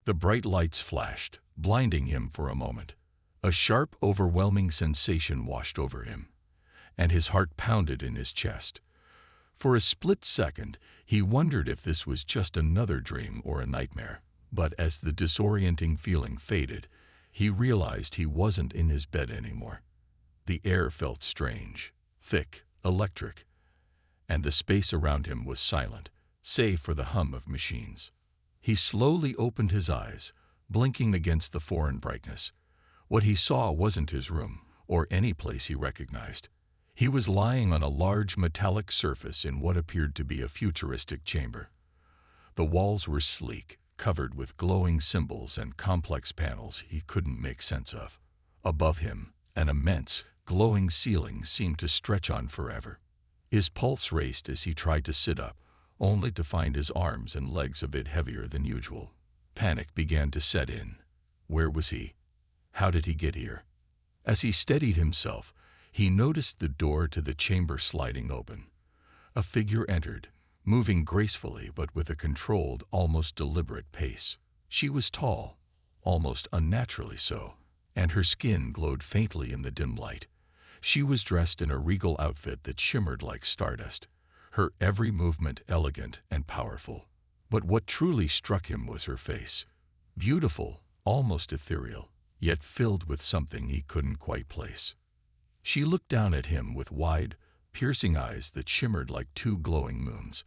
The bright lights flashed, blinding him for a moment. A sharp, overwhelming sensation washed over him, and his heart pounded in his chest. For a split second, he wondered if this was just another dream or a nightmare. But as the disorienting feeling faded, he realized he wasn't in his bed anymore. The air felt strange, thick, electric, and the space around him was silent, save for the hum of machines. He slowly opened his eyes, blinking against the foreign brightness. What he saw wasn't his room, or any place he recognized. He was lying on a large metallic surface in what appeared to be a futuristic chamber. The walls were sleek, covered with glowing symbols and complex panels he couldn't make sense of. Above him, an immense, glowing ceiling seemed to stretch on forever. His pulse raced as he tried to sit up, only to find his arms and legs a bit heavier than usual. Panic began to set in. Where was he? How did he get here? As he steadied himself, he noticed the door to the chamber sliding open. A figure entered, moving gracefully but with a controlled, almost deliberate pace. She was tall, almost unnaturally so, and her skin glowed faintly in the dim light. She was dressed in a regal outfit that shimmered like stardust, her every movement elegant and powerful. But what truly struck him was her face. Beautiful, almost ethereal, yet filled with something he couldn't quite place. She looked down at him with wide, piercing eyes that shimmered like two glowing moons.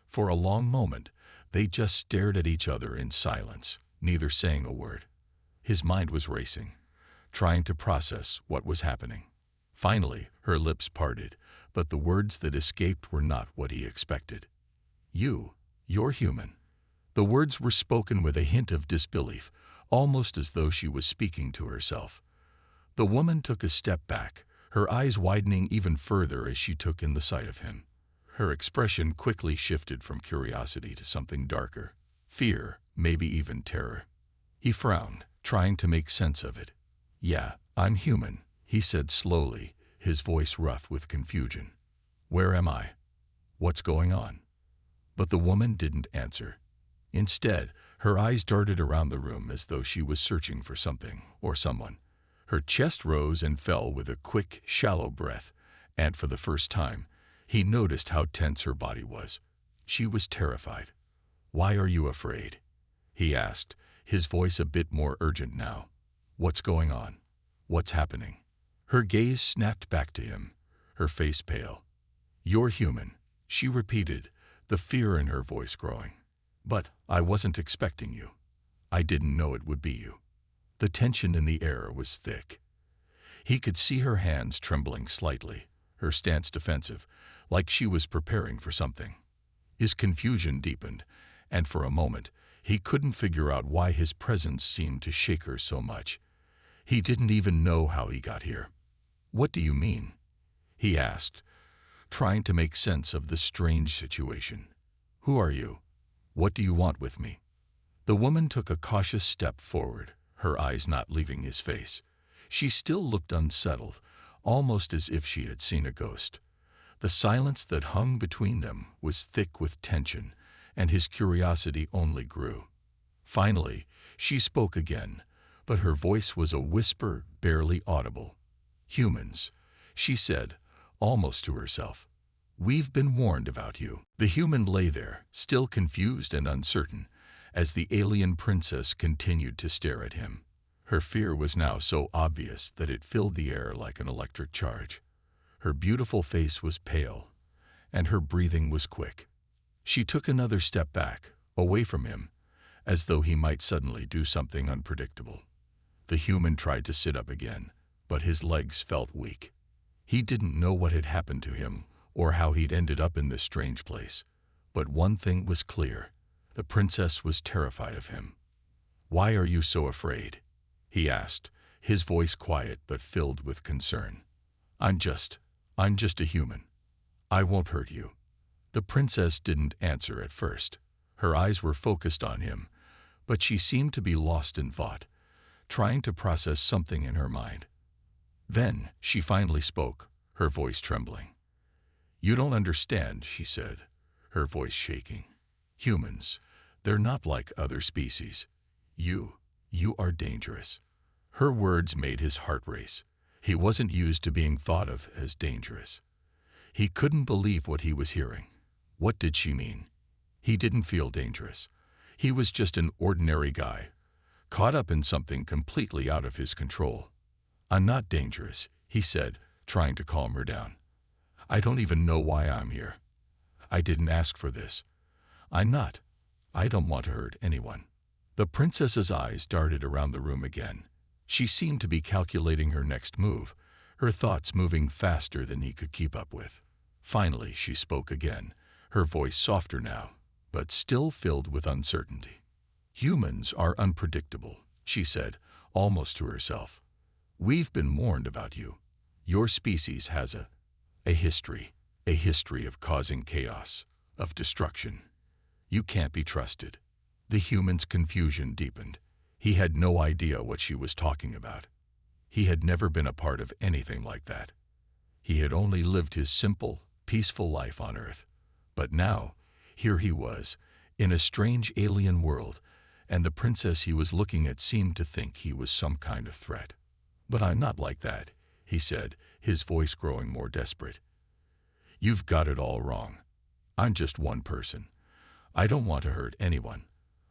For a long moment, they just stared at each other in silence, neither saying a word. His mind was racing, trying to process what was happening. Finally, her lips parted, but the words that escaped were not what he expected. You're human." The words were spoken with a hint of disbelief, almost as though she was speaking to herself. The woman took a step back, her eyes widening even further as she took in the sight of him. Her expression quickly shifted from curiosity to something darker, fear, maybe even terror. He frowned, trying to make sense of it. "Yeah, I'm human," he said slowly, his voice rough with confusion. "Where am I? What's going on?" But the woman didn't answer. Instead, her eyes darted around the room as though she was searching for something or someone. Her chest rose and fell with a quick, shallow breath, and for the first time, he noticed how tense her body was. She was terrified. "Why are you afraid?" he asked, his voice a bit more urgent now. "What's going on? What's happening?" Her gaze snapped back to him, her face pale. "You're human," she repeated, the fear in her voice growing. "But I wasn't expecting you. I didn't know it would be you." The tension in the air was thick. He could see her hands trembling slightly, her stance defensive, like she was preparing for something. His confusion deepened, and for a moment, he couldn't figure out why his presence seemed to shake her so much. He didn't even know how he got here. "What do you mean?" he asked, trying to make sense of the strange situation. "Who are you? What do you want with me?" The woman took a cautious step forward, her eyes not leaving his face. She still looked unsettled, almost as if she had seen a ghost. The silence that hung between them was thick with tension, and his curiosity only grew. Finally, she spoke again, but her voice was a whisper barely audible. "Humans," she said, almost to herself. "We've been warned about you." The human lay there, still confused and uncertain, as the alien princess continued to stare at him. Her fear was now so obvious that it filled the air like an electric charge. Her beautiful face was pale, and her breathing was quick. She took another step back, away from him, as though he might suddenly do something unpredictable. The human tried to sit up again, but his legs felt weak. He didn't know what had happened to him or how he'd ended up in this strange place. But one thing was clear. The princess was terrified of him. "Why are you so afraid?" he asked, his voice quiet but filled with concern. I'm just a human. I won't hurt you." The princess didn't answer at first. Her eyes were focused on him, but she seemed to be lost in thought, trying to process something in her mind. Then she finally spoke, her voice trembling. "You don't understand," she said, her voice shaking. "Humans, they're not like other species. You are dangerous." Her words made his heart race. He wasn't used to being thought of as dangerous. He couldn't believe what he was hearing. What did she mean? He didn't feel dangerous. He was just an ordinary guy, caught up in something completely out of his control. "I'm not dangerous," he said, trying to calm her down. "I don't even know why I'm here. I didn't ask for this. I'm not. I don't want to hurt anyone." The princess's eyes darted around the room again. She seemed to be calculating her next move, her thoughts moving faster than he could keep up with. Finally, she spoke again, her voice softer now, but still filled with uncertainty. "Humans are unpredictable," she said, almost to herself. "We've been warned about you. Your species has a history of causing chaos, of destruction. You can't be trusted." The human's confusion deepened. He had no idea what she was talking about. He had never been a part of anything like that. He had only lived his simple, peaceful life on Earth. But now, here he was, in a strange alien world, and the princess he was looking at seemed to think he was some kind of threat. "But I'm not like that," he said, his voice growing more desperate. "You've got it all wrong. I'm just one person. I don't want to hurt anyone.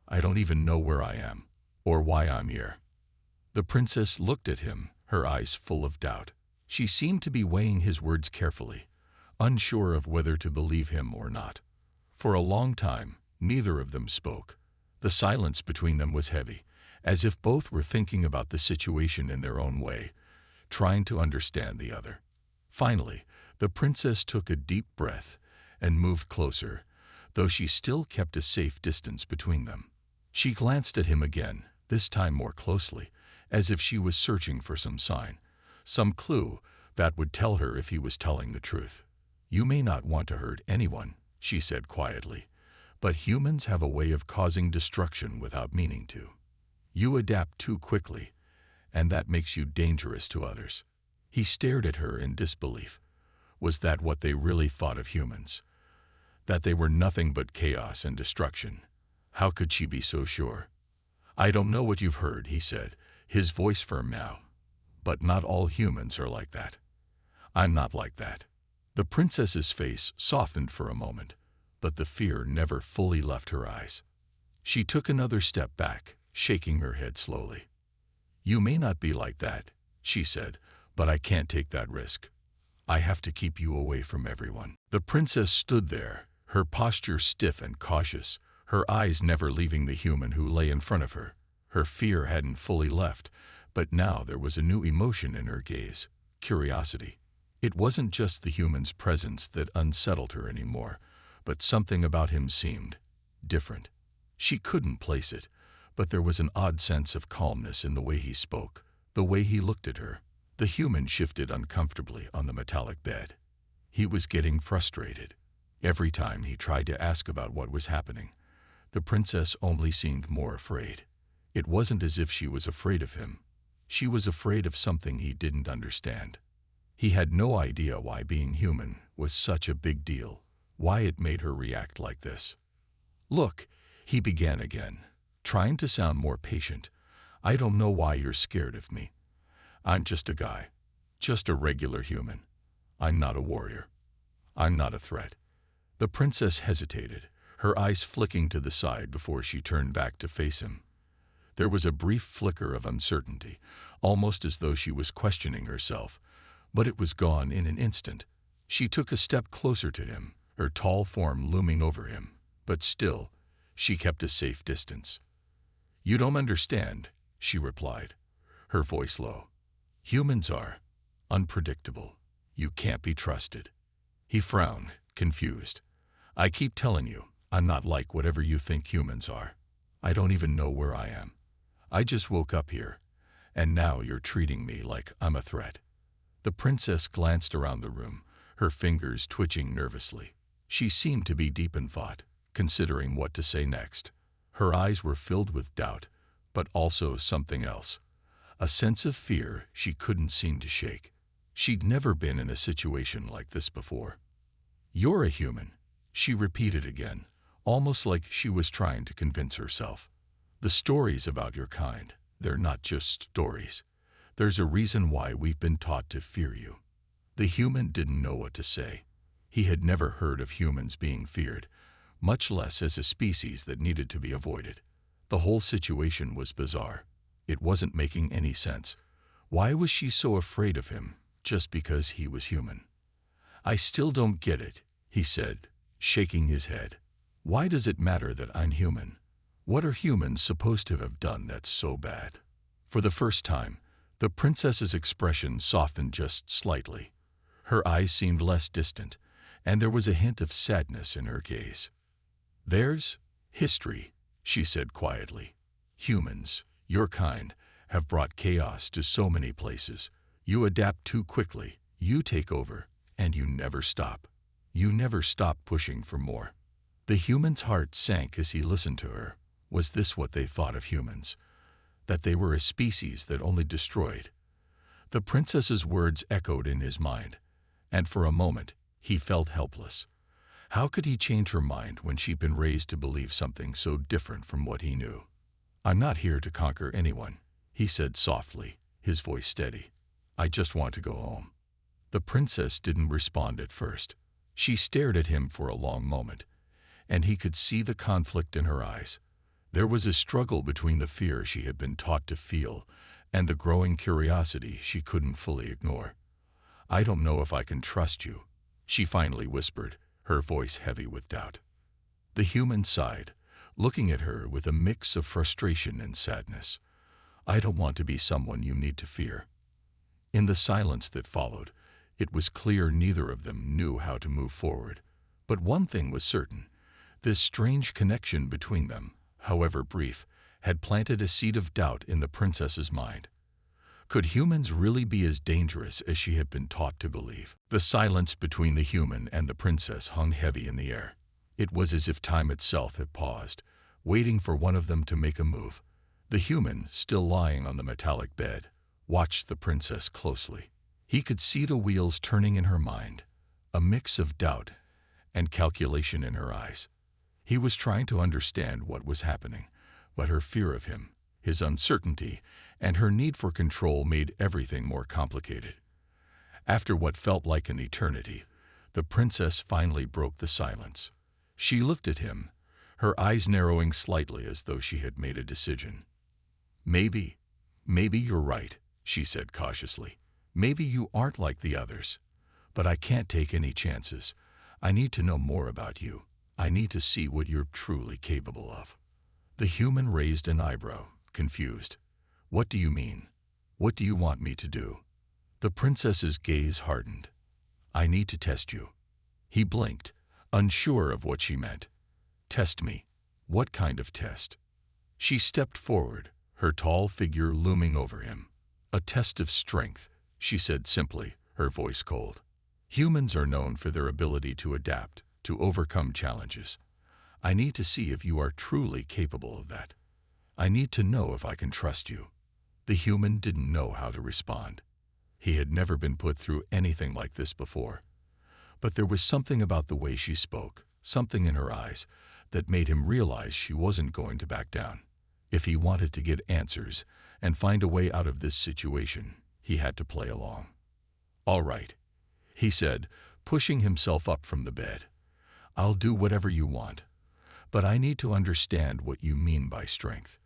I don't even know where I am, or why I'm here." The princess looked at him, her eyes full of doubt. She seemed to be weighing his words carefully, unsure of whether to believe him or not. For a long time, neither of them spoke. The silence between them was heavy, as if both were thinking about the situation in their own way, trying to understand the other. Finally, the princess took a deep breath and moved closer, though she still kept a safe distance between them. She glanced at him again, this time more closely, as if she was searching for some sign, some clue that would tell her if he was telling the truth. "You may not want to hurt anyone," she said quietly, "but humans have a way of causing destruction without meaning to. You adapt too quickly, and that makes you dangerous to others." He stared at her in disbelief. Was that what they really thought of humans? That they were nothing but chaos and destruction? How could she be so sure? "I don't know what you've heard," he said, his voice firm now, "but not all humans are like that. I'm not like that." The princess's face softened for a moment, but the fear never fully left her eyes. She took another step back, shaking her head slowly. "You may not be like that," she said, "but I can't take that risk. I have to keep you away from everyone." The princess stood there, her posture stiff and cautious, her eyes never leaving the human who lay in front of her. Her fear hadn't fully left, but now there was a new emotion in her gaze, curiosity. It wasn't just the human's presence that unsettled her anymore, but something about him seemed different. She couldn't place it, but there was an odd sense of calmness in the way he spoke, the way he looked at her. The human shifted uncomfortably on the metallic bed. He was getting frustrated. Every time he tried to ask about what was happening, the princess only seemed more afraid. It wasn't as if she was afraid of him. She was afraid of something he didn't understand. He had no idea why being human was such a big deal, why it made her react like this. "Look," he began again, trying to sound more patient. "I don't know why you're scared of me. I'm just a guy, just a regular human. I'm not a warrior. I'm not a threat." The princess hesitated, her eyes flicking to the side before she turned back to face him. There was a brief flicker of uncertainty, almost as though she was questioning herself, but it was gone in an instant. She took a step closer to him, her tall form looming over him, but still, she kept a safe distance. "You don't understand," she replied, her voice low. "Humans are unpredictable. You can't be trusted." He frowned, confused. "I keep telling you, I'm not like whatever you think humans are. I don't even know where I am. I just woke up here, and now you're treating me like I'm a threat." The princess glanced around the room, her fingers twitching nervously. She seemed to be deep in thought, considering what to say next. Her eyes were filled with doubt, but also something else, a sense of fear she couldn't seem to shake. She'd never been in a situation like this before. "You're a human," she repeated again, almost like she was trying to convince herself. The stories about your kind, they're not just stories. There's a reason why we've been taught to fear you." The human didn't know what to say. He had never heard of humans being feared, much less as a species that needed to be avoided. The whole situation was bizarre. It wasn't making any sense. Why was she so afraid of him, just because he was human? "I still don't get it," he said, shaking his head. "Why does it matter that I'm human? What are humans supposed to have done that's so bad?" For the first time, the princess's expression softened just slightly. Her eyes seemed less distant, and there was a hint of sadness in her gaze. "There's history," she said quietly. "Humans, your kind, have brought chaos to so many places. You adapt too quickly, you take over, and you never stop. You never stop pushing for more." The human's heart sank as he listened to her. Was this what they thought of humans? That they were a species that only destroyed? The princess's words echoed in his mind, and for a moment he felt helpless. How could he change her mind when she'd been raised to believe something so different from what he knew? "I'm not here to conquer anyone," he said softly, his voice steady. "I just want to go home." The princess didn't respond at first. She stared at him for a long moment, and he could see the conflict in her eyes. There was a struggle between the fear she had been taught to feel and the growing curiosity she couldn't fully ignore. "I don't know if I can trust you," she finally whispered, her voice heavy with doubt. The human sighed, looking at her with a mix of frustration and sadness. "I don't want to be someone you need to fear." In the silence that followed, it was clear neither of them knew how to move forward. But one thing was certain. This strange connection between them, however brief, had planted a seed of doubt in the princess's mind. Could humans really be as dangerous as she had been taught to believe? The silence between the human and the princess hung heavy in the air. It was as if time itself had paused, waiting for one of them to make a move. The human, still lying on the metallic bed, watched the princess closely. He could see the wheels turning in her mind, a mix of doubt and calculation in her eyes. He was trying to understand what was happening, but her fear of him, his uncertainty, and her need for control made everything more complicated. After what felt like an eternity, the princess finally broke the silence. She looked at him, her eyes narrowing slightly as though she had made a decision. Maybe you're right," she said cautiously. "Maybe you aren't like the others. But I can't take any chances. I need to know more about you. I need to see what you're truly capable of." The human raised an eyebrow, confused. "What do you mean? What do you want me to do?" The princess's gaze hardened. "I need to test you." He blinked, unsure of what she meant. "Test me? What kind of test?" She stepped forward, her tall figure looming over him. "A test of strength," she said simply, her voice cold. "Humans are known for their ability to adapt, to overcome challenges. I need to see if you are truly capable of that. I need to know if I can trust you." The human didn't know how to respond. He had never been put through anything like this before. But there was something about the way she spoke, something in her eyes, that made him realize she wasn't going to back down. If he wanted to get answers and find a way out of this situation, he had to play along. "All right," he said, pushing himself up from the bed. "I'll do whatever you want. But I need to understand what you mean by strength."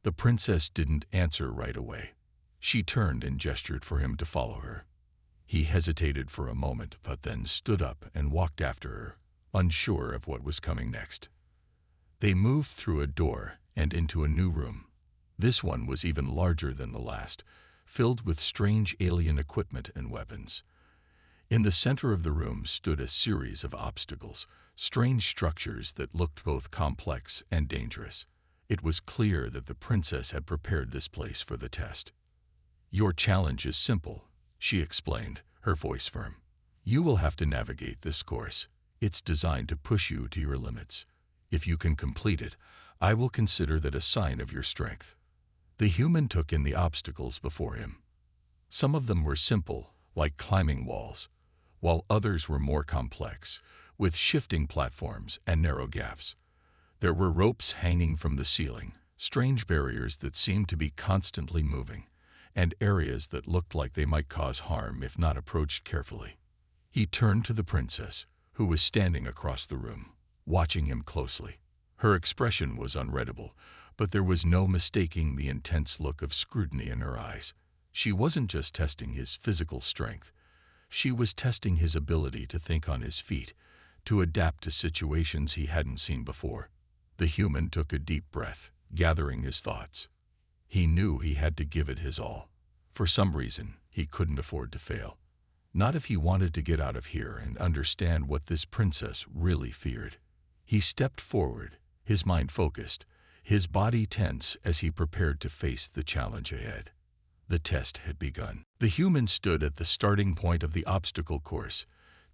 The princess didn't answer right away. She turned and gestured for him to follow her. He hesitated for a moment, but then stood up and walked after her, unsure of what was coming next. They moved through a door and into a new room. This one was even larger than the last, filled with strange alien equipment and weapons. In the center of the room stood a series of obstacles, strange structures that looked both complex and dangerous. It was clear that the princess had prepared this place for the test. "Your challenge is simple," she explained, her voice firm. "You will have to navigate this course. It's designed to push you to your limits. If you can complete it, I will consider that a sign of your strength." The human took in the obstacles before him. Some of them were simple, like climbing walls, while others were more complex, with shifting platforms and narrow gaps. There were ropes hanging from the ceiling, strange barriers that seemed to be constantly moving, and areas that looked like they might cause harm if not approached carefully. He turned to the princess, who was standing across the room, watching him closely. Her expression was unreadable, but there was no mistaking the intense look of scrutiny in her eyes. She wasn't just testing his physical strength. She was testing his ability to think on his feet, to adapt to situations he hadn't seen before. The human took a deep breath, gathering his thoughts. He knew he had to give it his all. For some reason, he couldn't afford to fail. Not if he wanted to get out of here and understand what this princess really feared. He stepped forward, his mind focused, his body tense as he prepared to face the challenge ahead. The test had begun. The human stood at the starting point of the obstacle course,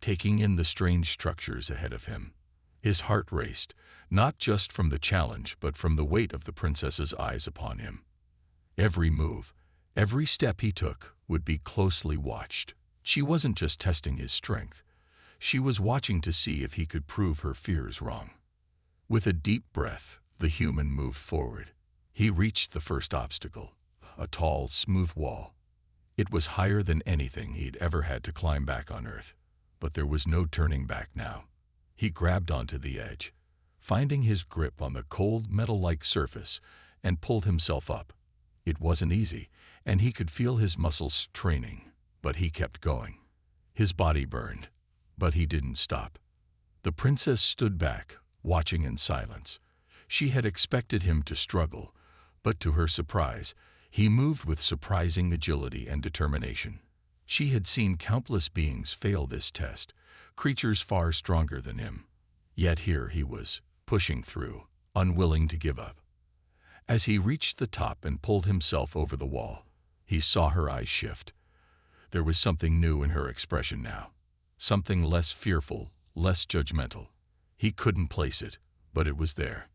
taking in the strange structures ahead of him. His heart raced, not just from the challenge but from the weight of the princess's eyes upon him. Every move, every step he took would be closely watched. She wasn't just testing his strength. She was watching to see if he could prove her fears wrong. With a deep breath, the human moved forward. He reached the first obstacle, a tall, smooth wall. It was higher than anything he'd ever had to climb back on Earth, but there was no turning back now. He grabbed onto the edge, finding his grip on the cold, metal-like surface, and pulled himself up. It wasn't easy, and he could feel his muscles straining, but he kept going. His body burned, but he didn't stop. The princess stood back, watching in silence. She had expected him to struggle, but to her surprise, he moved with surprising agility and determination. She had seen countless beings fail this test, creatures far stronger than him. Yet here he was, pushing through, unwilling to give up. As he reached the top and pulled himself over the wall, he saw her eyes shift. There was something new in her expression now, something less fearful, less judgmental. He couldn't place it, but it was there.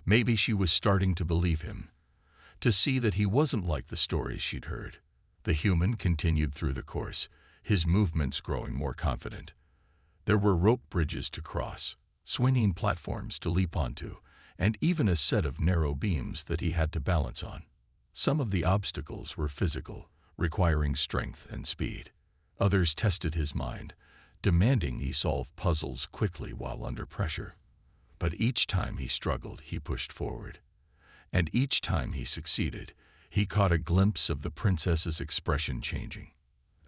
Maybe she was starting to believe him, to see that he wasn't like the stories she'd heard. The human continued through the course, his movements growing more confident. There were rope bridges to cross, swinging platforms to leap onto, and even a set of narrow beams that he had to balance on. Some of the obstacles were physical, requiring strength and speed. Others tested his mind, demanding he solve puzzles quickly while under pressure. But each time he struggled, he pushed forward. And each time he succeeded, he caught a glimpse of the princess's expression changing.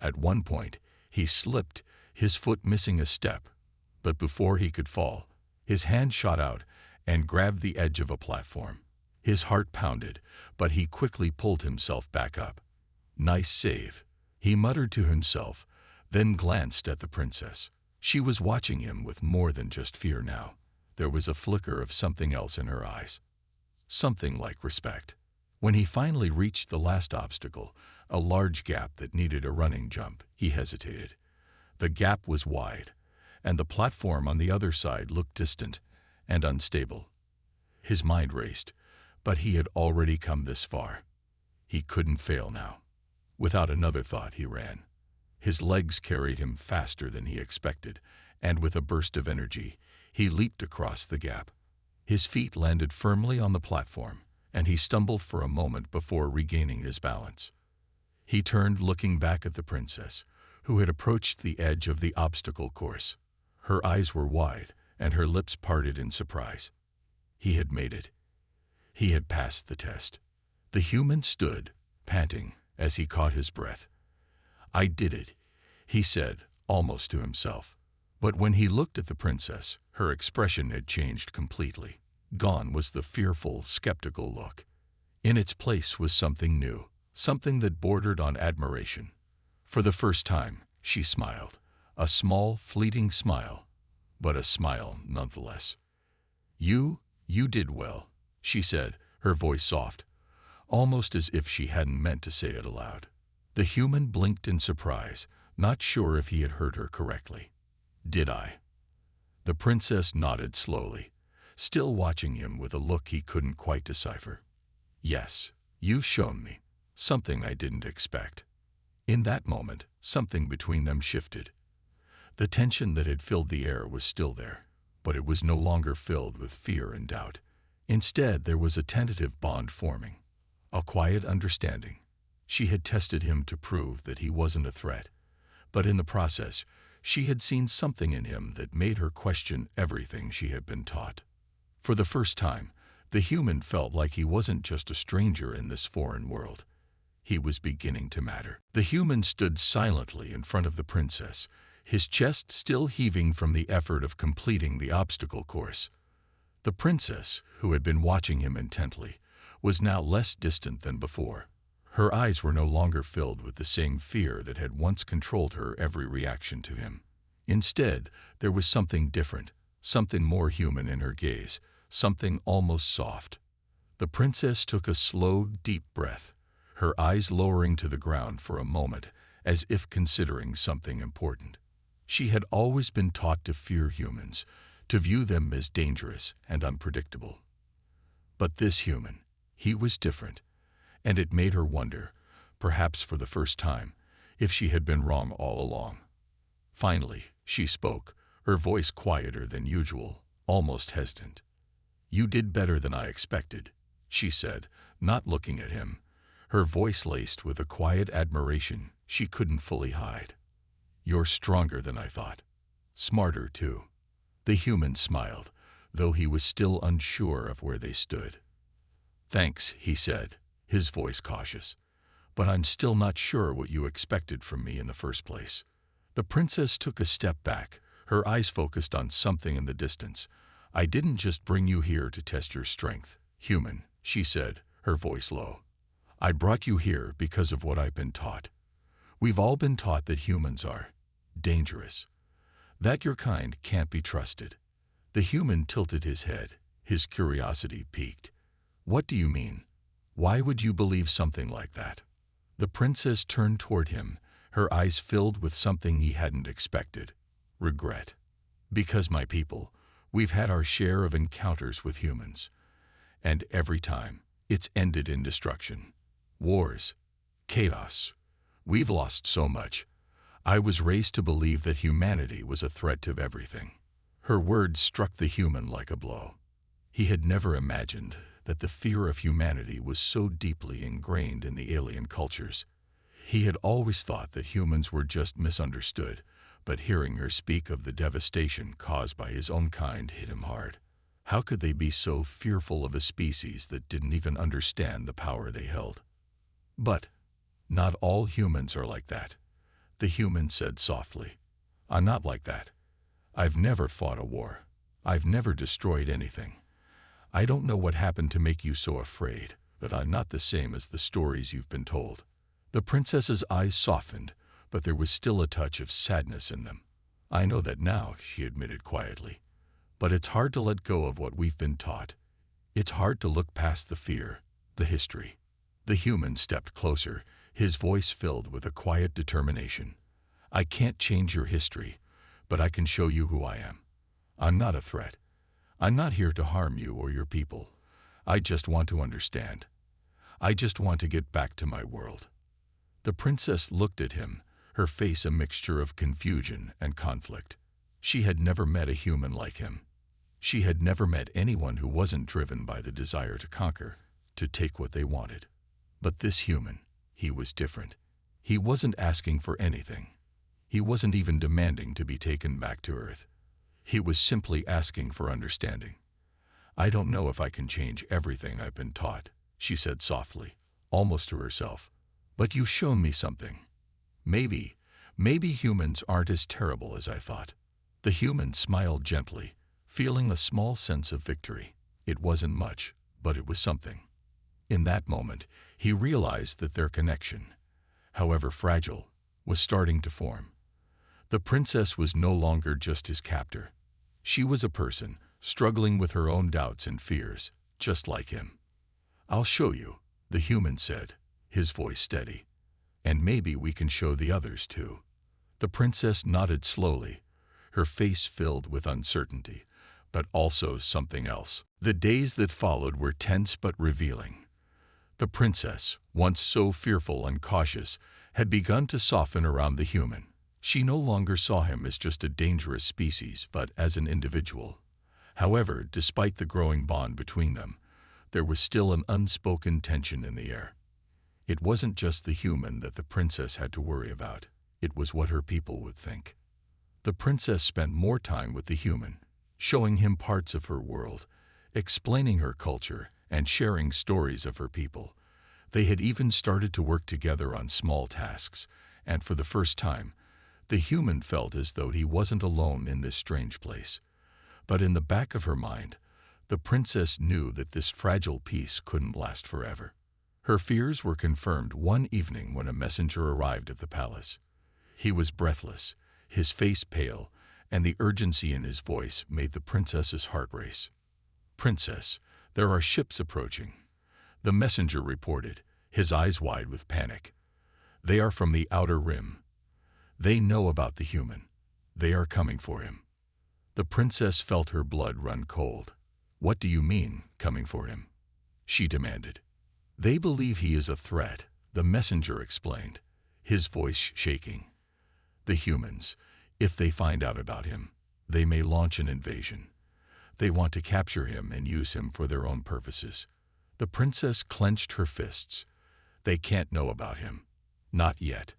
At one point, he slipped, his foot missing a step. But before he could fall, his hand shot out and grabbed the edge of a platform. His heart pounded, but he quickly pulled himself back up. "Nice save," he muttered to himself, then glanced at the princess. She was watching him with more than just fear now. There was a flicker of something else in her eyes. Something like respect. When he finally reached the last obstacle, a large gap that needed a running jump, he hesitated. The gap was wide, and the platform on the other side looked distant and unstable. His mind raced, but he had already come this far. He couldn't fail now. Without another thought, he ran. His legs carried him faster than he expected, and with a burst of energy, he leaped across the gap. His feet landed firmly on the platform, and he stumbled for a moment before regaining his balance. He turned, looking back at the princess, who had approached the edge of the obstacle course. Her eyes were wide, and her lips parted in surprise. He had made it. He had passed the test. The human stood, panting, as he caught his breath. "I did it," he said, almost to himself. But when he looked at the princess, her expression had changed completely. Gone was the fearful, skeptical look. In its place was something new, something that bordered on admiration. For the first time, she smiled. A small, fleeting smile, but a smile nonetheless. You did well," she said, her voice soft, almost as if she hadn't meant to say it aloud. The human blinked in surprise, not sure if he had heard her correctly. "Did I?" The princess nodded slowly, still watching him with a look he couldn't quite decipher. "Yes, you've shown me something I didn't expect." In that moment, something between them shifted. The tension that had filled the air was still there, but it was no longer filled with fear and doubt. Instead, there was a tentative bond forming, a quiet understanding. She had tested him to prove that he wasn't a threat, but in the process, she had seen something in him that made her question everything she had been taught. For the first time, the human felt like he wasn't just a stranger in this foreign world. He was beginning to matter. The human stood silently in front of the princess, his chest still heaving from the effort of completing the obstacle course. The princess, who had been watching him intently, was now less distant than before. Her eyes were no longer filled with the same fear that had once controlled her every reaction to him. Instead, there was something different, something more human in her gaze, something almost soft. The princess took a slow, deep breath, her eyes lowering to the ground for a moment, as if considering something important. She had always been taught to fear humans, to view them as dangerous and unpredictable. But this human, he was different, and it made her wonder, perhaps for the first time, if she had been wrong all along. Finally, she spoke, her voice quieter than usual, almost hesitant. "You did better than I expected," she said, not looking at him, her voice laced with a quiet admiration she couldn't fully hide. "You're stronger than I thought. Smarter, too." The human smiled, though he was still unsure of where they stood. "Thanks," he said, his voice cautious, "but I'm still not sure what you expected from me in the first place." The princess took a step back, her eyes focused on something in the distance. "I didn't just bring you here to test your strength, human," she said, her voice low. "I brought you here because of what I've been taught. We've all been taught that humans are dangerous, that your kind can't be trusted." The human tilted his head, his curiosity piqued. "What do you mean? Why would you believe something like that?" The princess turned toward him, her eyes filled with something he hadn't expected. "Regret. Because my people, we've had our share of encounters with humans. And every time, it's ended in destruction. Wars. Chaos. We've lost so much. I was raised to believe that humanity was a threat to everything." Her words struck the human like a blow. He had never imagined that the fear of humanity was so deeply ingrained in the alien cultures. He had always thought that humans were just misunderstood, but hearing her speak of the devastation caused by his own kind hit him hard. How could they be so fearful of a species that didn't even understand the power they held? "But not all humans are like that," the human said softly. "I'm not like that. I've never fought a war. I've never destroyed anything. I don't know what happened to make you so afraid, but I'm not the same as the stories you've been told." The princess's eyes softened, but there was still a touch of sadness in them. "I know that now," she admitted quietly. "But it's hard to let go of what we've been taught. It's hard to look past the fear, the history." The human stepped closer, his voice filled with a quiet determination. "I can't change your history, but I can show you who I am. I'm not a threat. I'm not here to harm you or your people. I just want to understand. I just want to get back to my world." The princess looked at him, her face a mixture of confusion and conflict. She had never met a human like him. She had never met anyone who wasn't driven by the desire to conquer, to take what they wanted. But this human, he was different. He wasn't asking for anything. He wasn't even demanding to be taken back to Earth. He was simply asking for understanding. "I don't know if I can change everything I've been taught," she said softly, almost to herself. "But you've shown me something. Maybe humans aren't as terrible as I thought." The human smiled gently, feeling a small sense of victory. It wasn't much, but it was something. In that moment, he realized that their connection, however fragile, was starting to form. The princess was no longer just his captor. She was a person, struggling with her own doubts and fears, just like him. "I'll show you," the human said, his voice steady. "And maybe we can show the others too." The princess nodded slowly, her face filled with uncertainty, but also something else. The days that followed were tense but revealing. The princess, once so fearful and cautious, had begun to soften around the human. She no longer saw him as just a dangerous species, but as an individual. However, despite the growing bond between them, there was still an unspoken tension in the air. It wasn't just the human that the princess had to worry about. It was what her people would think. The princess spent more time with the human, showing him parts of her world, explaining her culture, and sharing stories of her people. They had even started to work together on small tasks, and for the first time, the human felt as though he wasn't alone in this strange place. But in the back of her mind, the princess knew that this fragile peace couldn't last forever. Her fears were confirmed one evening when a messenger arrived at the palace. He was breathless, his face pale, and the urgency in his voice made the princess's heart race. "Princess, there are ships approaching," the messenger reported, his eyes wide with panic. "They are from the outer rim. They know about the human. They are coming for him." The princess felt her blood run cold. "What do you mean, coming for him?" she demanded. "They believe he is a threat," the messenger explained, his voice shaking. "The humans, if they find out about him, they may launch an invasion. They want to capture him and use him for their own purposes." The princess clenched her fists. "They can't know about him. Not yet."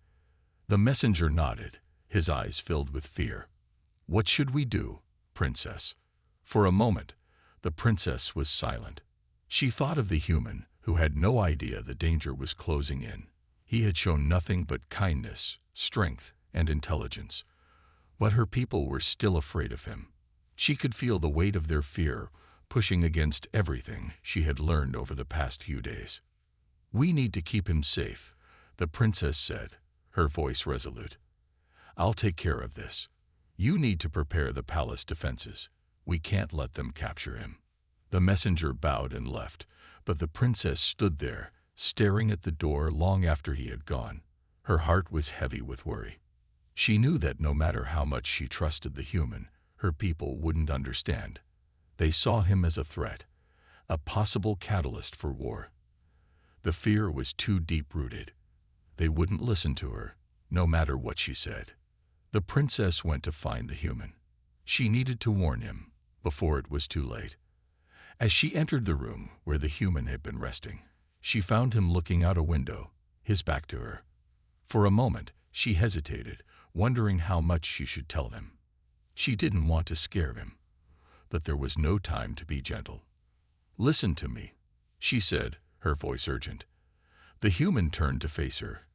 The messenger nodded, his eyes filled with fear. "What should we do, princess?" For a moment, the princess was silent. She thought of the human, who had no idea the danger was closing in. He had shown nothing but kindness, strength, and intelligence. But her people were still afraid of him. She could feel the weight of their fear pushing against everything she had learned over the past few days. "We need to keep him safe," the princess said, her voice resolute. "I'll take care of this. You need to prepare the palace defenses. We can't let them capture him." The messenger bowed and left, but the princess stood there, staring at the door long after he had gone. Her heart was heavy with worry. She knew that no matter how much she trusted the human, her people wouldn't understand. They saw him as a threat, a possible catalyst for war. The fear was too deep-rooted. They wouldn't listen to her, no matter what she said. The princess went to find the human. She needed to warn him before it was too late. As she entered the room where the human had been resting, she found him looking out a window, his back to her. For a moment, she hesitated, wondering how much she should tell them. She didn't want to scare him, but there was no time to be gentle. "Listen to me," she said, her voice urgent. The human turned to face her,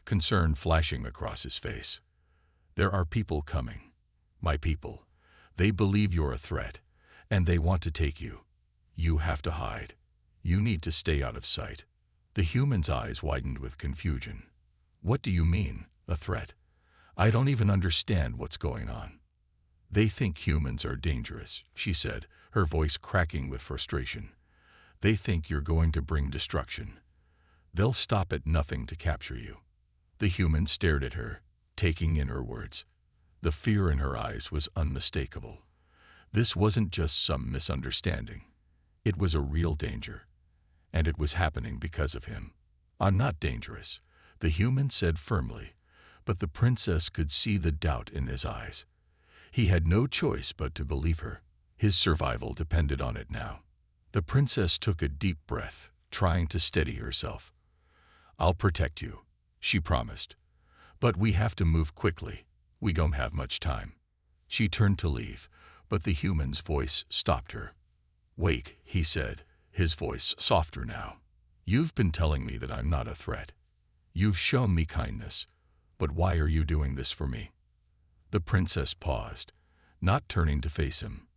concern flashing across his face. "There are people coming. My people. They believe you're a threat, and they want to take you. You have to hide. You need to stay out of sight." The human's eyes widened with confusion. "What do you mean, a threat? I don't even understand what's going on." "They think humans are dangerous," she said, her voice cracking with frustration. "They think you're going to bring destruction. They'll stop at nothing to capture you." The human stared at her, taking in her words. The fear in her eyes was unmistakable. This wasn't just some misunderstanding. It was a real danger, and it was happening because of him. "I'm not dangerous," the human said firmly, but the princess could see the doubt in his eyes. He had no choice but to believe her. His survival depended on it now. The princess took a deep breath, trying to steady herself. "I'll protect you," she promised. "But we have to move quickly. We don't have much time." She turned to leave, but the human's voice stopped her. "Wait," he said, his voice softer now. "You've been telling me that I'm not a threat. You've shown me kindness, but why are you doing this for me?" The princess paused, not turning to face him.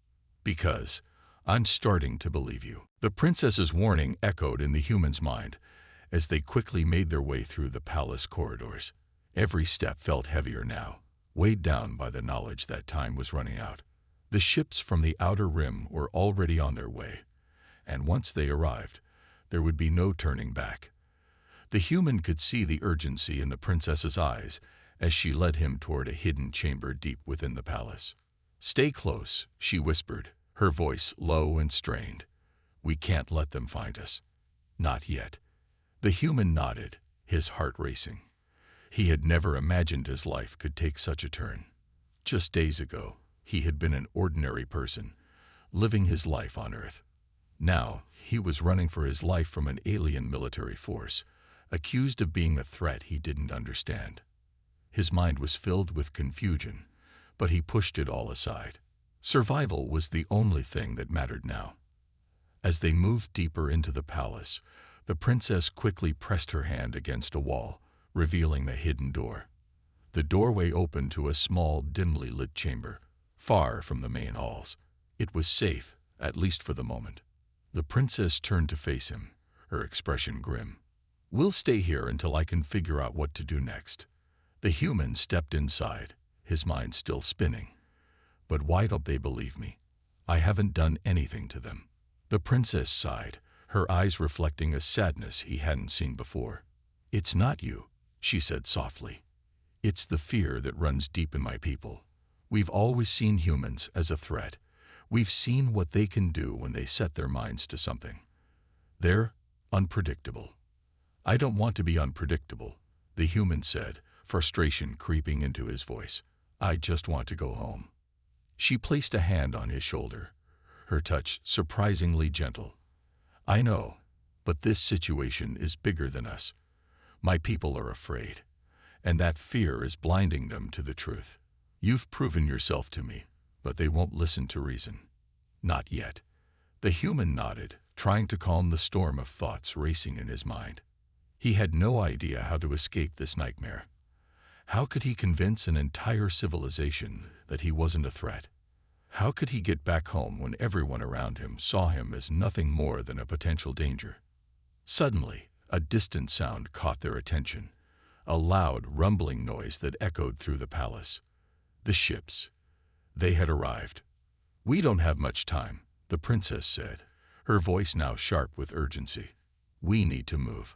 "Because I'm starting to believe you." The princess's warning echoed in the human's mind as they quickly made their way through the palace corridors. Every step felt heavier now, weighed down by the knowledge that time was running out. The ships from the outer rim were already on their way, and once they arrived, there would be no turning back. The human could see the urgency in the princess's eyes as she led him toward a hidden chamber deep within the palace. "Stay close," she whispered, her voice low and strained. "We can't let them find us." "Not yet." The human nodded, his heart racing. He had never imagined his life could take such a turn. Just days ago, he had been an ordinary person, living his life on Earth. Now, he was running for his life from an alien military force, accused of being a threat he didn't understand. His mind was filled with confusion, but he pushed it all aside. Survival was the only thing that mattered now. As they moved deeper into the palace, the princess quickly pressed her hand against a wall, revealing the hidden door. The doorway opened to a small, dimly lit chamber, far from the main halls. It was safe, at least for the moment. The princess turned to face him, her expression grim. "We'll stay here until I can figure out what to do next." The human stepped inside, his mind still spinning. "But why don't they believe me? I haven't done anything to them." The princess sighed, her eyes reflecting a sadness he hadn't seen before. "It's not you," she said softly. "It's the fear that runs deep in my people. We've always seen humans as a threat. We've seen what they can do when they set their minds to something. They're unpredictable." "I don't want to be unpredictable," the human said, frustration creeping into his voice. "I just want to go home." She placed a hand on his shoulder, her touch surprisingly gentle. "I know, but this situation is bigger than us. My people are afraid, and that fear is blinding them to the truth. You've proven yourself to me, but they won't listen to reason. Not yet." The human nodded, trying to calm the storm of thoughts racing in his mind. He had no idea how to escape this nightmare. How could he convince an entire civilization that he wasn't a threat? How could he get back home when everyone around him saw him as nothing more than a potential danger? Suddenly, a distant sound caught their attention, a loud, rumbling noise that echoed through the palace. The ships. They had arrived. "We don't have much time," the princess said, her voice now sharp with urgency. "We need to move."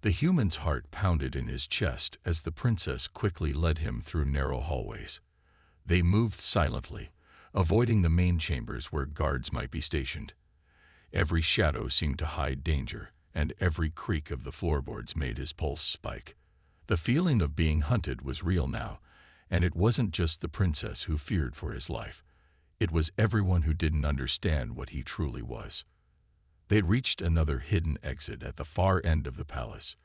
The human's heart pounded in his chest as the princess quickly led him through narrow hallways. They moved silently, avoiding the main chambers where guards might be stationed. Every shadow seemed to hide danger, and every creak of the floorboards made his pulse spike. The feeling of being hunted was real now, and it wasn't just the princess who feared for his life. It was everyone who didn't understand what he truly was. They reached another hidden exit at the far end of the palace.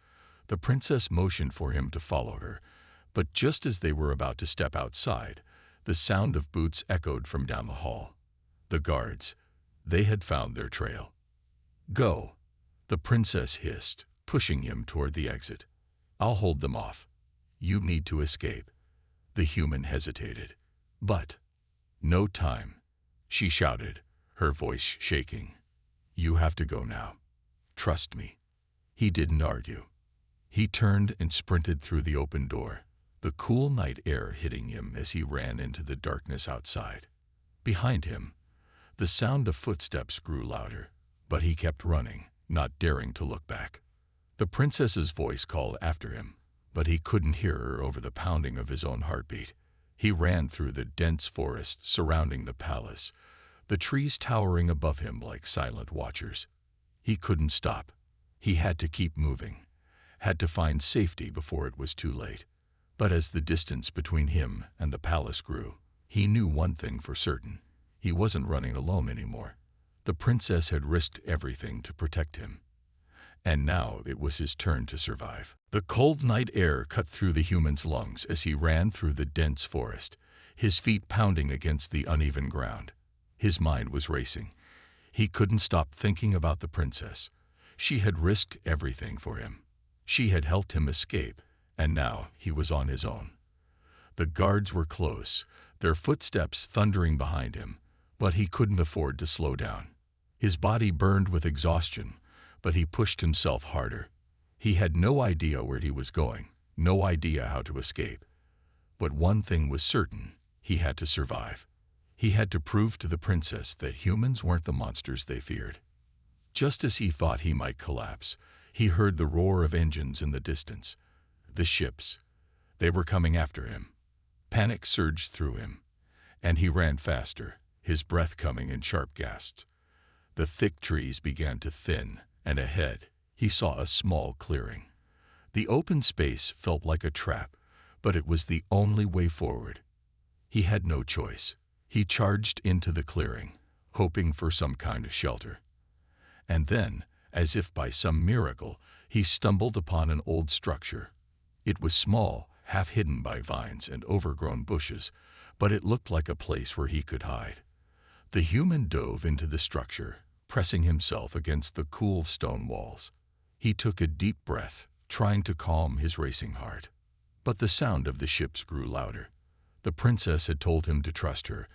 The princess motioned for him to follow her, but just as they were about to step outside, the sound of boots echoed from down the hall. The guards. They had found their trail. "Go," the princess hissed, pushing him toward the exit. "I'll hold them off. You need to escape." The human hesitated. "But—" "No time," she shouted, her voice shaking. "You have to go now. Trust me." He didn't argue. He turned and sprinted through the open door, the cool night air hitting him as he ran into the darkness outside. Behind him, the sound of footsteps grew louder, but he kept running, not daring to look back. The princess's voice called after him, but he couldn't hear her over the pounding of his own heartbeat. He ran through the dense forest surrounding the palace, the trees towering above him like silent watchers. He couldn't stop. He had to keep moving, had to find safety before it was too late. But as the distance between him and the palace grew, he knew one thing for certain. He wasn't running alone anymore. The princess had risked everything to protect him. And now it was his turn to survive. The cold night air cut through the human's lungs as he ran through the dense forest, his feet pounding against the uneven ground. His mind was racing. He couldn't stop thinking about the princess. She had risked everything for him. She had helped him escape, and now he was on his own. The guards were close, their footsteps thundering behind him, but he couldn't afford to slow down. His body burned with exhaustion, but he pushed himself harder. He had no idea where he was going, no idea how to escape. But one thing was certain: he had to survive. He had to prove to the princess that humans weren't the monsters they feared. Just as he thought he might collapse, he heard the roar of engines in the distance. The ships. They were coming after him. Panic surged through him, and he ran faster, his breath coming in sharp gasps. The thick trees began to thin, and ahead, he saw a small clearing. The open space felt like a trap, but it was the only way forward. He had no choice. He charged into the clearing, hoping for some kind of shelter. And then, as if by some miracle, he stumbled upon an old structure. It was small, half hidden by vines and overgrown bushes, but it looked like a place where he could hide. The human dove into the structure, pressing himself against the cool stone walls. He took a deep breath, trying to calm his racing heart. But the sound of the ships grew louder. The princess had told him to trust her,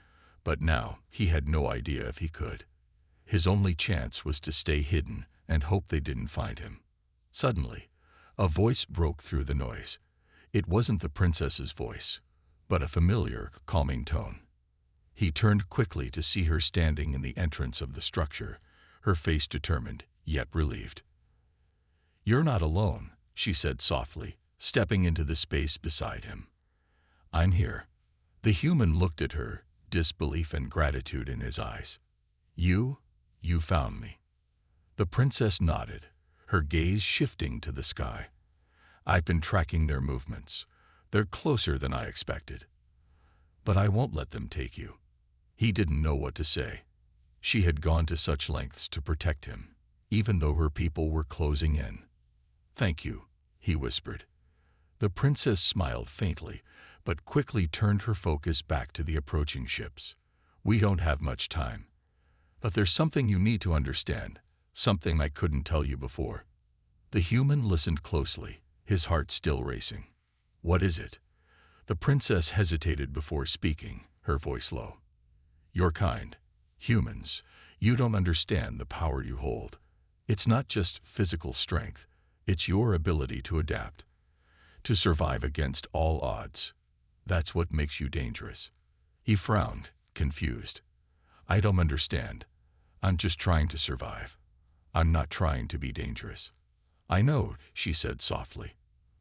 but now he had no idea if he could. His only chance was to stay hidden and hope they didn't find him. Suddenly, a voice broke through the noise. It wasn't the princess's voice, but a familiar, calming tone. He turned quickly to see her standing in the entrance of the structure, her face determined, yet relieved. "You're not alone," she said softly, stepping into the space beside him. "I'm here." The human looked at her, disbelief and gratitude in his eyes. You found me." The princess nodded, her gaze shifting to the sky. "I've been tracking their movements. They're closer than I expected. But I won't let them take you." He didn't know what to say. She had gone to such lengths to protect him, even though her people were closing in. "Thank you," he whispered. The princess smiled faintly, but quickly turned her focus back to the approaching ships. "We don't have much time. But there's something you need to understand, something I couldn't tell you before." The human listened closely, his heart still racing. "What is it?" The princess hesitated before speaking, her voice low. "You're kind. Humans, you don't understand the power you hold. It's not just physical strength, it's your ability to adapt, to survive against all odds. That's what makes you dangerous." He frowned, confused. "I don't understand. I'm just trying to survive. I'm not trying to be dangerous." "I know," she said softly.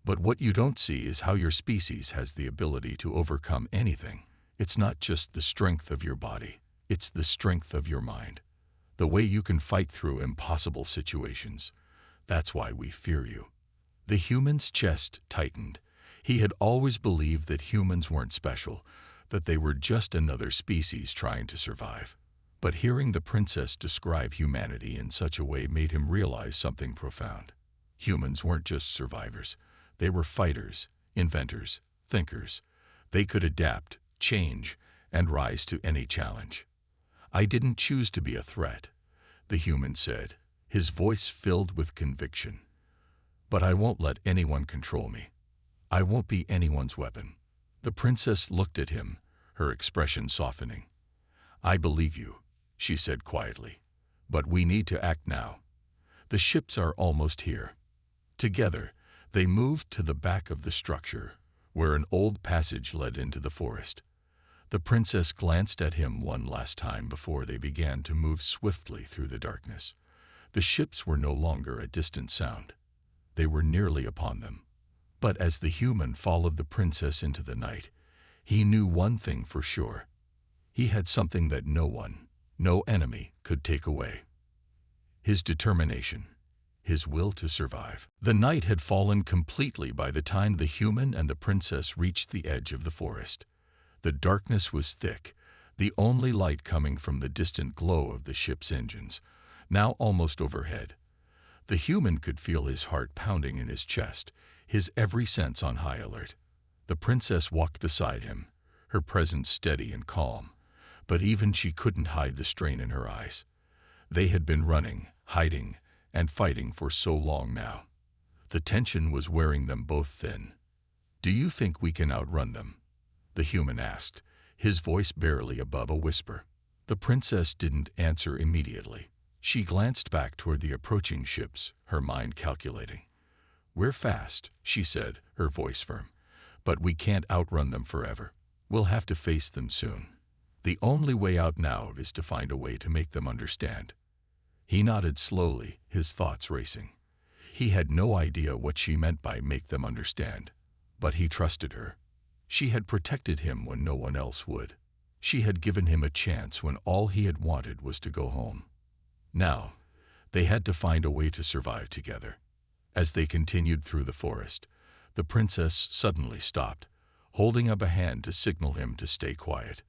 "But what you don't see is how your species has the ability to overcome anything. It's not just the strength of your body, it's the strength of your mind. The way you can fight through impossible situations. That's why we fear you." The human's chest tightened. He had always believed that humans weren't special, that they were just another species trying to survive. But hearing the princess describe humanity in such a way made him realize something profound. Humans weren't just survivors. They were fighters, inventors, thinkers. They could adapt, change, and rise to any challenge. "I didn't choose to be a threat," the human said, his voice filled with conviction. "But I won't let anyone control me. I won't be anyone's weapon." The princess looked at him, her expression softening. "I believe you," she said quietly, "but we need to act now. The ships are almost here." Together, they moved to the back of the structure, where an old passage led into the forest. The princess glanced at him one last time before they began to move swiftly through the darkness. The ships were no longer a distant sound. They were nearly upon them. But as the human followed the princess into the night, he knew one thing for sure. He had something that no one, no enemy, could take away. His determination, his will to survive. The night had fallen completely by the time the human and the princess reached the edge of the forest. The darkness was thick, the only light coming from the distant glow of the ship's engines, now almost overhead. The human could feel his heart pounding in his chest, his every sense on high alert. The princess walked beside him, her presence steady and calm, but even she couldn't hide the strain in her eyes. They had been running, hiding, and fighting for so long now. The tension was wearing them both thin. "Do you think we can outrun them?" the human asked, his voice barely above a whisper. The princess didn't answer immediately. She glanced back toward the approaching ships, her mind calculating. "We're fast," she said, her voice firm, "but we can't outrun them forever. We'll have to face them soon. The only way out now is to find a way to make them understand." He nodded slowly, his thoughts racing. He had no idea what she meant by "make them understand," but he trusted her. She had protected him when no one else would. She had given him a chance when all he had wanted was to go home. Now, they had to find a way to survive together. As they continued through the forest, the princess suddenly stopped, holding up a hand to signal him to stay quiet.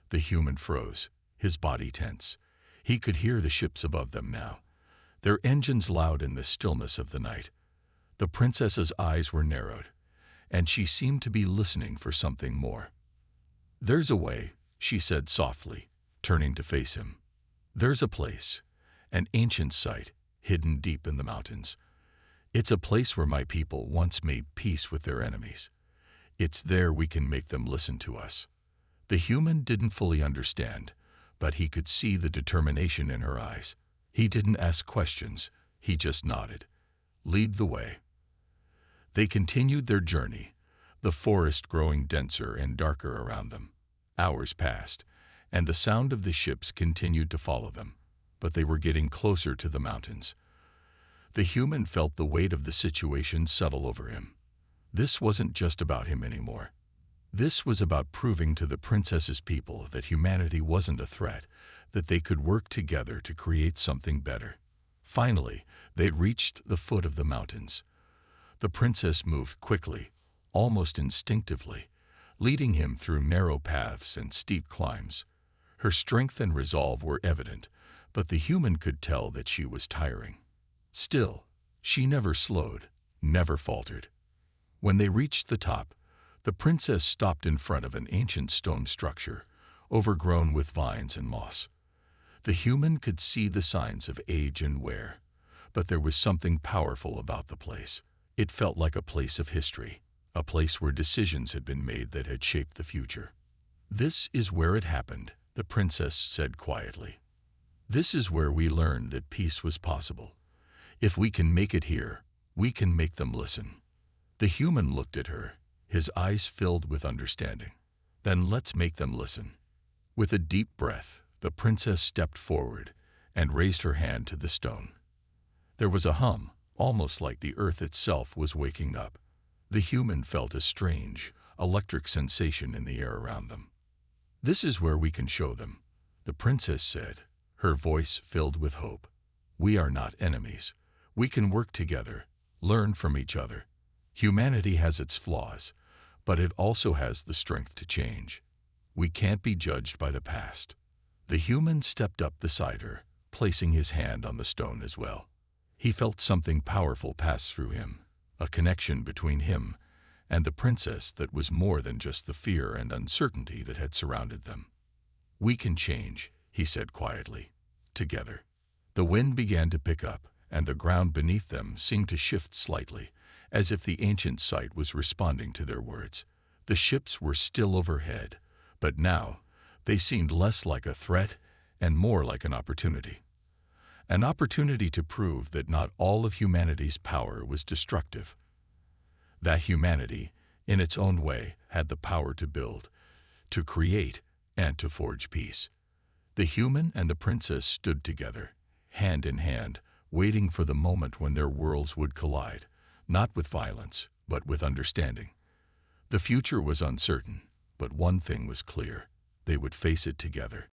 The human froze, his body tense. He could hear the ships above them now, their engines loud in the stillness of the night. The princess's eyes were narrowed, and she seemed to be listening for something more. "There's a way," she said softly, turning to face him. "There's a place, an ancient site, hidden deep in the mountains. It's a place where my people once made peace with their enemies. It's there we can make them listen to us." The human didn't fully understand, but he could see the determination in her eyes. He didn't ask questions, he just nodded. "Lead the way." They continued their journey, the forest growing denser and darker around them. Hours passed, and the sound of the ships continued to follow them, but they were getting closer to the mountains. The human felt the weight of the situation settle over him. This wasn't just about him anymore. This was about proving to the princess's people that humanity wasn't a threat, that they could work together to create something better. Finally, they reached the foot of the mountains. The princess moved quickly, almost instinctively, leading him through narrow paths and steep climbs. Her strength and resolve were evident, but the human could tell that she was tiring. Still, she never slowed, never faltered. When they reached the top, the princess stopped in front of an ancient stone structure, overgrown with vines and moss. The human could see the signs of age and wear, but there was something powerful about the place. It felt like a place of history, a place where decisions had been made that had shaped the future. "This is where it happened," the princess said quietly. "This is where we learned that peace was possible. If we can make it here, we can make them listen." The human looked at her, his eyes filled with understanding. "Then let's make them listen." With a deep breath, the princess stepped forward and raised her hand to the stone. There was a hum, almost like the earth itself was waking up. The human felt a strange, electric sensation in the air around them. "This is where we can show them," the princess said, her voice filled with hope. "We are not enemies. We can work together, learn from each other. Humanity has its flaws, but it also has the strength to change. We can't be judged by the past." The human stepped up beside her, placing his hand on the stone as well. He felt something powerful pass through him, a connection between him and the princess that was more than just the fear and uncertainty that had surrounded them. "We can change," he said quietly, "together." The wind began to pick up, and the ground beneath them seemed to shift slightly, as if the ancient site was responding to their words. The ships were still overhead, but now they seemed less like a threat and more like an opportunity. An opportunity to prove that not all of humanity's power was destructive. That humanity, in its own way, had the power to build, to create, and to forge peace. The human and the princess stood together, hand in hand, waiting for the moment when their worlds would collide, not with violence, but with understanding. The future was uncertain, but one thing was clear: they would face it together.